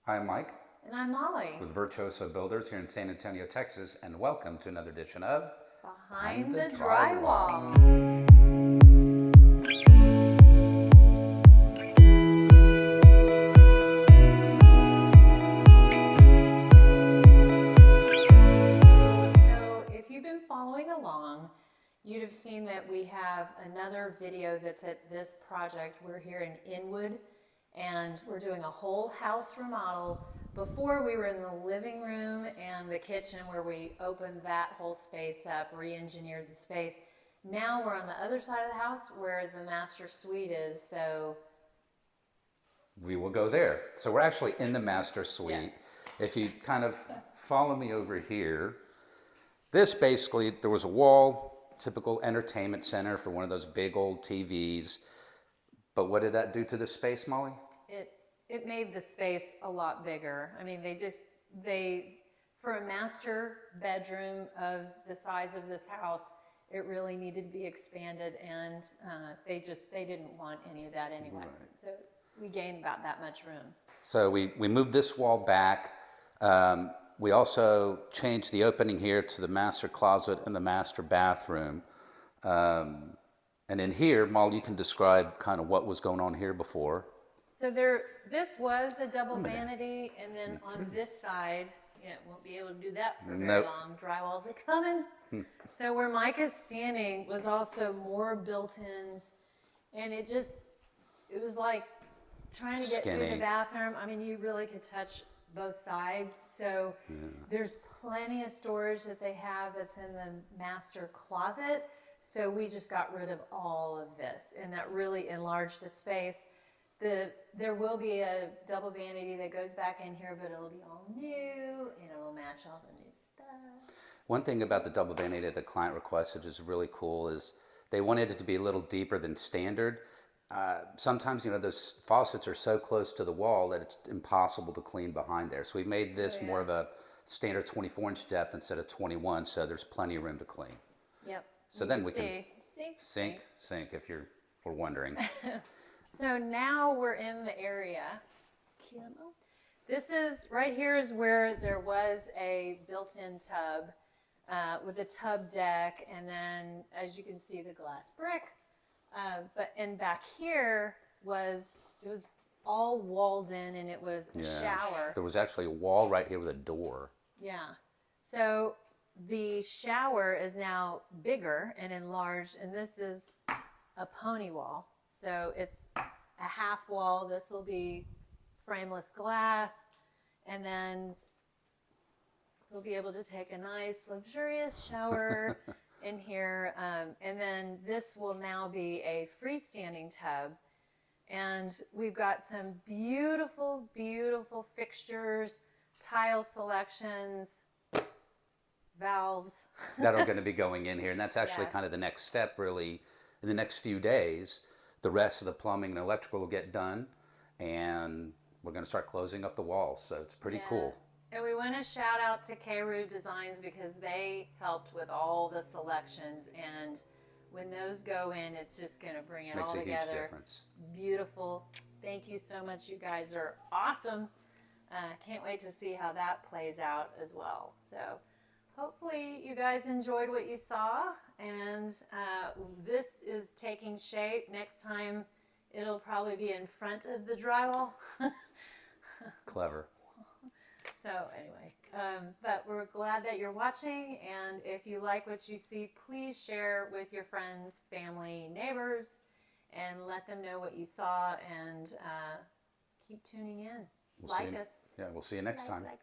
Hi, I'm Mike And I'm Molly. with Virtuoso Builders here in San Antonio, Texas, and welcome to another edition of Behind the Drywall. So if you've been following along, you'd have seen that we have another video that's at this project. We're here in Inwood, and we're doing a whole house remodel. Before, we were in the living room and the kitchen where we opened that whole space up, re-engineered the space. Now we're on the other side of the house where the master suite is, so we will go there. So we're actually in the master suite. Yes. If you kind of follow me over here, this basically, there was a wall, typical entertainment center for one of those big old TVs. But what did that do to the space, Molly? It made the space a lot bigger. I mean, for a master bedroom of the size of this house, it really needed to be expanded, and they didn't want any of that anyway. Right. So we gained about that much room. So we moved this wall back. We also changed the opening here to the master closet and the master bathroom. And in here, Molly, you can describe kind of what was going on here before. So this was a double vanity, and then on this side, won't be able to do that for very long. Drywall's coming. So where Mike is standing was also more built-ins, and it was like trying to get through the bathroom. I mean, you really could touch both sides. So there's plenty of storage that they have that's in the master closet. So we just got rid of all of this, and that really enlarged the space. There will be a double vanity that goes back in here, but it'll be all new, and it'll match all the new stuff. One thing about the double vanity that the client requested, which is really cool, is they wanted it to be a little deeper than standard. Sometimes, those faucets are so close to the wall that it's impossible to clean behind there. So we made this more of a standard 24-inch depth instead of 21, so there's plenty of room to clean. Yep. So then we can sink if we're wondering. So now we're in the area. This is, right here is where there was a built-in tub with a tub deck, and then, as you can see, the glass brick. And back here it was all walled in, and it was a shower. There was actually a wall right here with a door. Yeah. So the shower is now bigger and enlarged, and this is a pony wall. So it's a half wall. This will be frameless glass, and then we'll be able to take a nice, luxurious shower in here. And then this will now be a freestanding tub. And we've got some beautiful, beautiful fixtures, tile selections, valves. That are going to be going in here. And that's actually kind of the next step, really, in the next few days. The rest of the plumbing and electrical will get done, and we're going to start closing up the walls. So it's pretty cool. And we want to shout out to K-Roo Designs because they helped with all the selections, and when those go in, it's just going to bring it all together. Makes a huge difference. Beautiful. Thank you so much. You guys are awesome. Can't wait to see how that plays out as well. So hopefully you guys enjoyed what you saw, and this is taking shape. Next time it'll probably be in front of the drywall. Clever. So anyway, but we're glad that you're watching, and if you like what you see, please share with your friends, family, neighbors, and let them know what you saw, and keep tuning in. Like us. Yeah, we'll see you next time. Like.